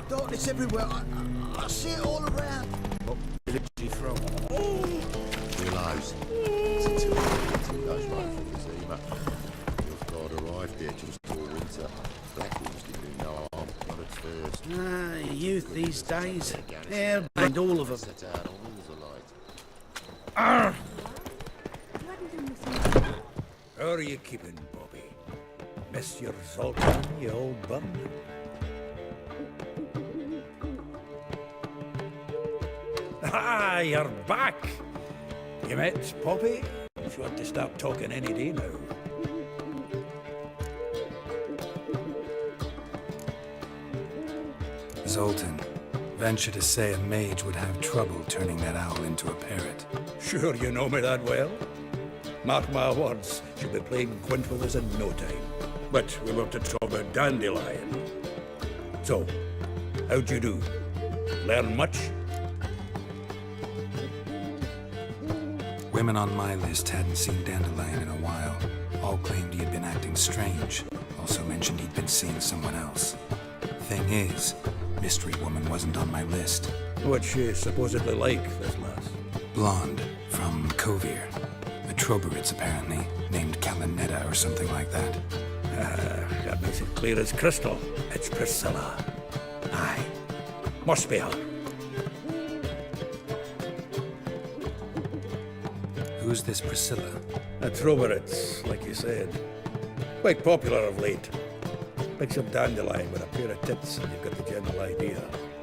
Darkness everywhere. I see it all around. What village are you from? Willows. It's until those right for the Zima. Your God arrived there just before winter. Black wolves did do no harm, not at first. Ah, youth these days. Yeah, and all of them. Set out on walls of light. Arr! How are you keeping, Bobby? Miss your Zoltan, you old bum? Ah, you're back! You met Poppy? She ought to start talking any day now. Zoltan. Venture to say a mage would have trouble turning that owl into a parrot. Sure you know me that well? Mark my words, she'll be playing quint with us in no time. But we were to talk about Dandelion. So, how'd you do? Learn much? Women on my list hadn't seen Dandelion in a while. All claimed he had been acting strange. Also mentioned he'd been seeing someone else. Thing is, Mystery Woman wasn't on my list. What's she supposedly like, this lass? Blonde, from Kovir. The Troberids, apparently. Named Kalinetta or something like that. That makes it clear as crystal. It's Priscilla. Aye. Must be her. Who's this Priscilla? A Troberids, like you said. Quite popular of late. Picks up Dandelion with a pair of tits and you've got the general idea.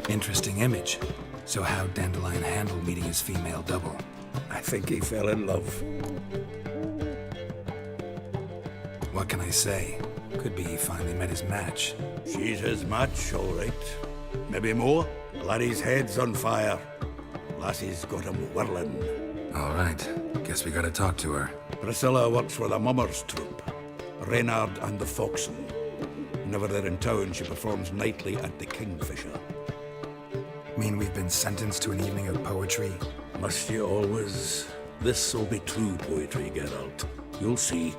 Interesting image. So how'd Dandelion handle meeting his female double? I think he fell in love. What can I say? Could be he finally met his match. She's his match, all right. Maybe more. Laddie's head's on fire. Lassie's got him whirling. All right. Guess we gotta talk to her. Priscilla works for the Mummers troupe. Reynard and the Foxen. Whenever they're in town, she performs nightly at the Kingfisher. Mean we've been sentenced to an evening of poetry? Must you always? This'll be true poetry, Geralt. You'll see.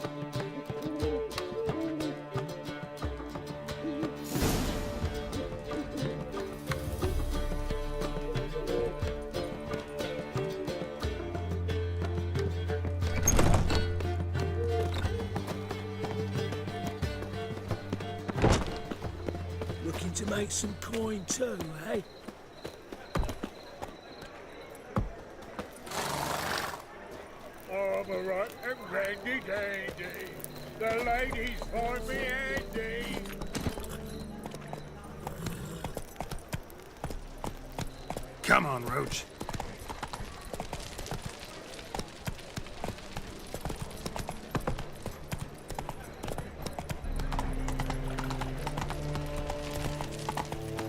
Looking to make some coin too, eh? I'm a right and randy dandy. The ladies find me handy. Come on, Roach.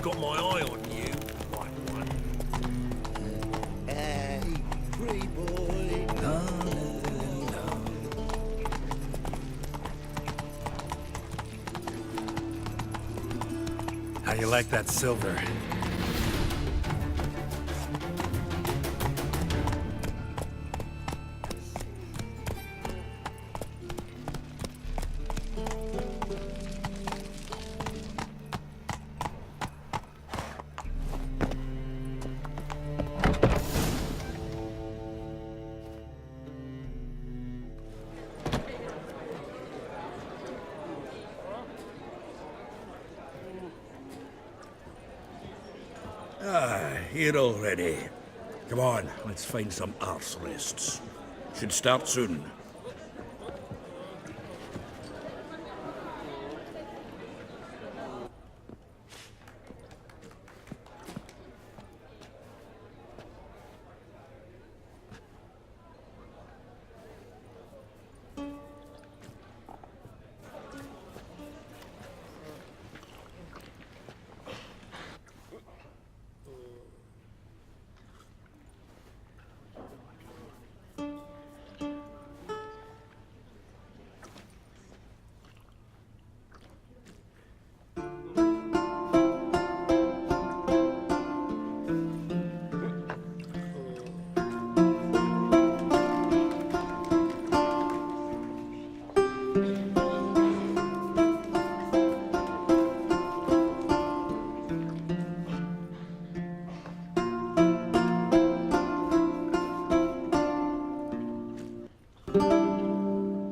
Got my eye on you, white one. Hey, pretty boy. you like that silver? Here already. Come on, let's find some arse rests. Should start soon.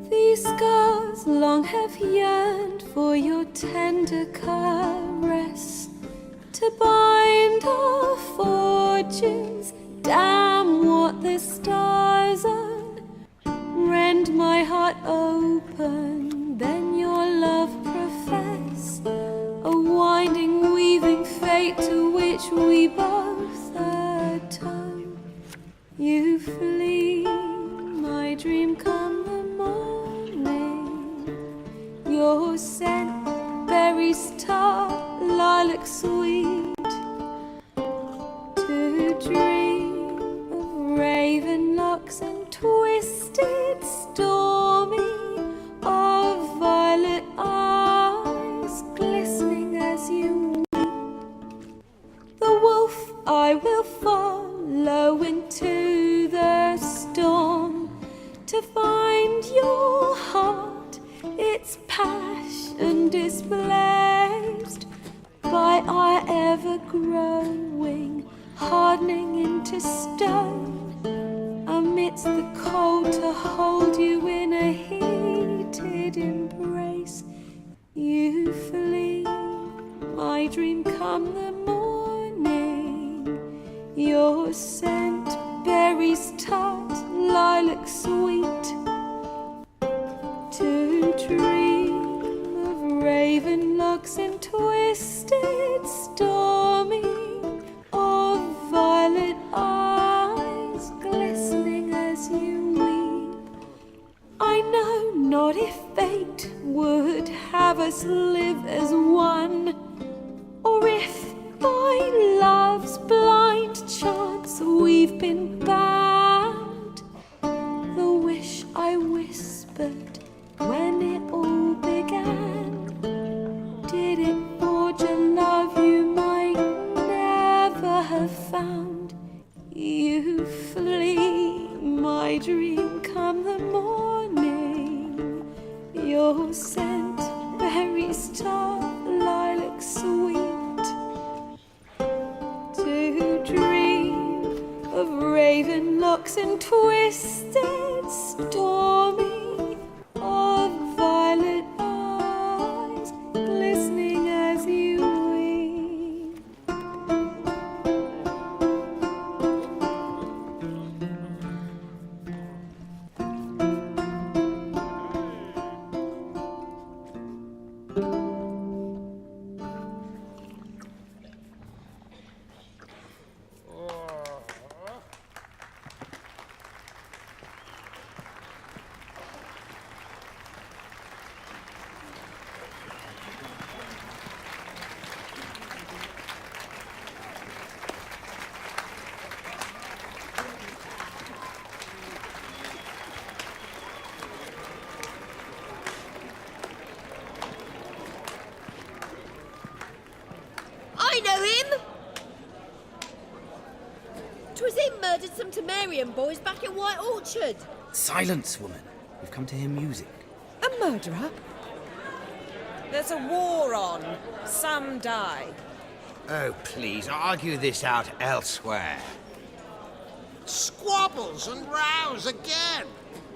These scars long have yearned for your tender caress, to bind our fortunes. Damn what the stars are. Rend my heart open, then your love profess, a winding, weaving fate to which we both atone. You flee, my dream come the morning. Your scent, berries tart, lilac sweet. To dream of raven locks and twisted, stormy, of violet eyes glistening as you weep. The wolf I will follow into the storm, to find your heart, its passion displaced by our ever-growing, hardening into stone. Amidst the cold, to hold you in a heated embrace. You flee, my dream come the morning. Your scent, berries tart, lilac sweet. To dream of raven locks and twisted, stormy, of violet eyes glistening as you weep. I know not if fate would have us live as one, or if by love's blind chance we've been bound. The wish I whispered when it all began, did it forge a love you might never have found? You flee, my dream come the morning. Your scent, berries tart, lilac sweet. To dream of raven locks and twisted, stormy, of violet eyes glistening as you weep. to Mary and boys back in White Orchard. Silence, woman. We've come to hear music. A murderer? There's a war on. Some die. Oh, please, argue this out elsewhere. Squabbles and rows again.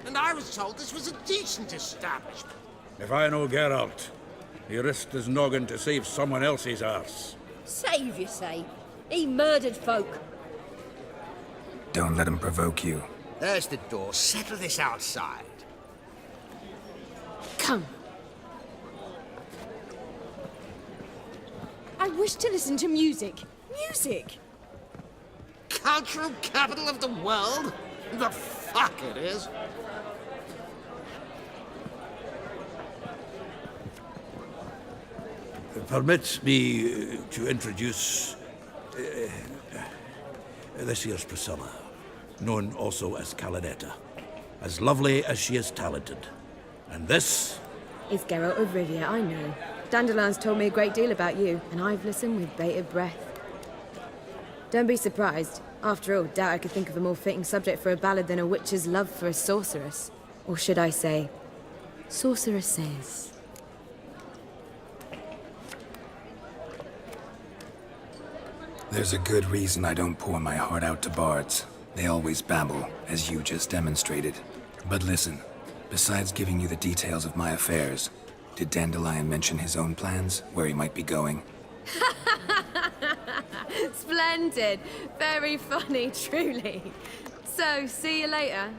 And I was told this was a decent establishment. If I know Geralt, he risked his noggin to save someone else's arse. Save, you say? He murdered folk. Don't let him provoke you. There's the door. Settle this outside. Come. I wish to listen to music. Music! Cultural capital of the world? The fuck it is. Permit me to introduce this here's Priscilla, known also as Calinetta. As lovely as she is talented. And this? It's Geralt of Rivia, I know. Dandelion's told me a great deal about you, and I've listened with bated breath. Don't be surprised. After all, doubt I could think of a more fitting subject for a ballad than a witch's love for a sorceress. Or should I say, sorceresses. There's a good reason I don't pour my heart out to bards. They always babble, as you just demonstrated. But listen, besides giving you the details of my affairs, did Dandelion mention his own plans, where he might be going? Splendid. Very funny, truly. So, see you later.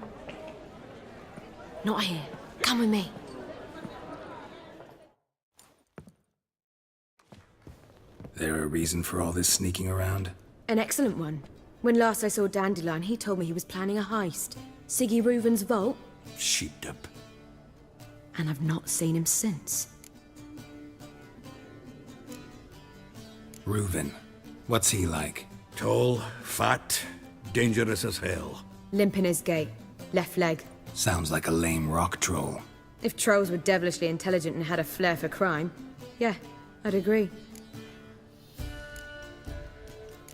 Not here. Come with me. There a reason for all this sneaking around? An excellent one. When last I saw Dandelion, he told me he was planning a heist. Siggy Reuven's vault. Sheep-dip. And I've not seen him since. Reuven. What's he like? Tall, fat, dangerous as hell. Limp in his gait. Left leg. Sounds like a lame rock troll. If trolls were devilishly intelligent and had a flair for crime, yeah, I'd agree.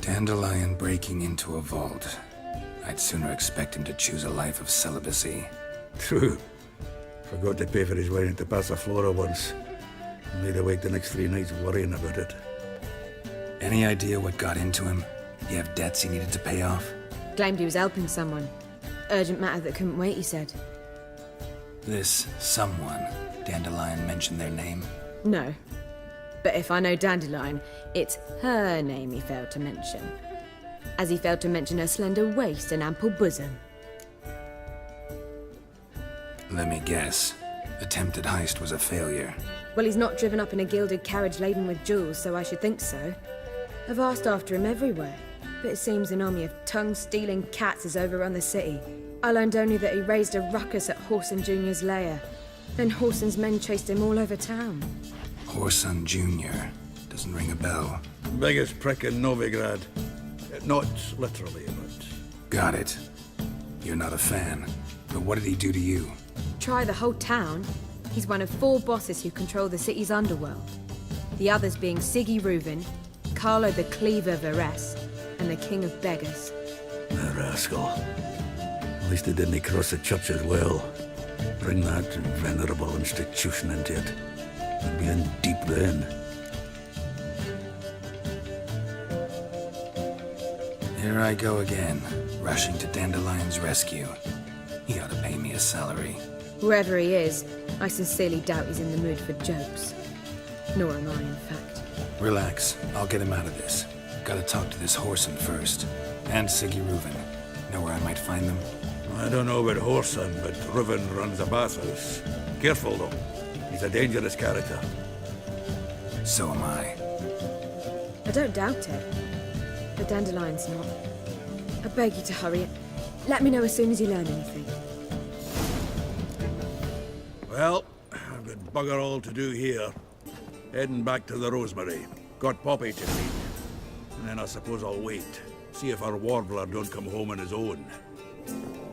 Dandelion breaking into a vault. I'd sooner expect him to choose a life of celibacy. True. Forgot to pay for his wedding to Passiflora once. Laid awake the next 3 nights worrying about it. Any idea what got into him? You have debts he needed to pay off? Claimed he was helping someone. Urgent matter that couldn't wait, he said. This someone, Dandelion mentioned their name? No. But if I know Dandelion, it's her name he failed to mention. As he failed to mention her slender waist and ample bosom. Let me guess. Attempted heist was a failure. Well, he's not driven up in a gilded carriage laden with jewels, so I should think so. I've asked after him everywhere, but it seems an army of tongue-stealing cats has overrun the city. I learned only that he raised a ruckus at Whoreson Jr.'s lair. Then Whoreson's men chased him all over town. Whoreson Jr. Doesn't ring a bell. Biggest prick in Novigrad. Not literally, but... Got it. You're not a fan. But what did he do to you? Try the whole town. He's one of 4 bosses who control the city's underworld. The others being Siggy Reuven, Carlo the Cleaver Varese, and the King of Beggars. The rascal. At least he didn't cross the church as well. Bring that venerable institution into it. I'd be in deep then. Here I go again, rushing to Dandelion's rescue. He ought to pay me a salary. Whoever he is, I sincerely doubt he's in the mood for jokes. Nor am I, in fact. Relax. I'll get him out of this. Gotta talk to this Whoreson first. And Siggy Reuven. Know where I might find them? I don't know about Whoreson, but Reuven runs a bathhouse. Careful, though. He's a dangerous character. So am I. I don't doubt it. But Dandelion's not. I beg you to hurry it. Let me know as soon as you learn anything. Well, I've got bugger all to do here. Heading back to the Rosemary. Got Poppy to feed. And then I suppose I'll wait. See if our warbler don't come home on his own.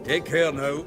Take care now.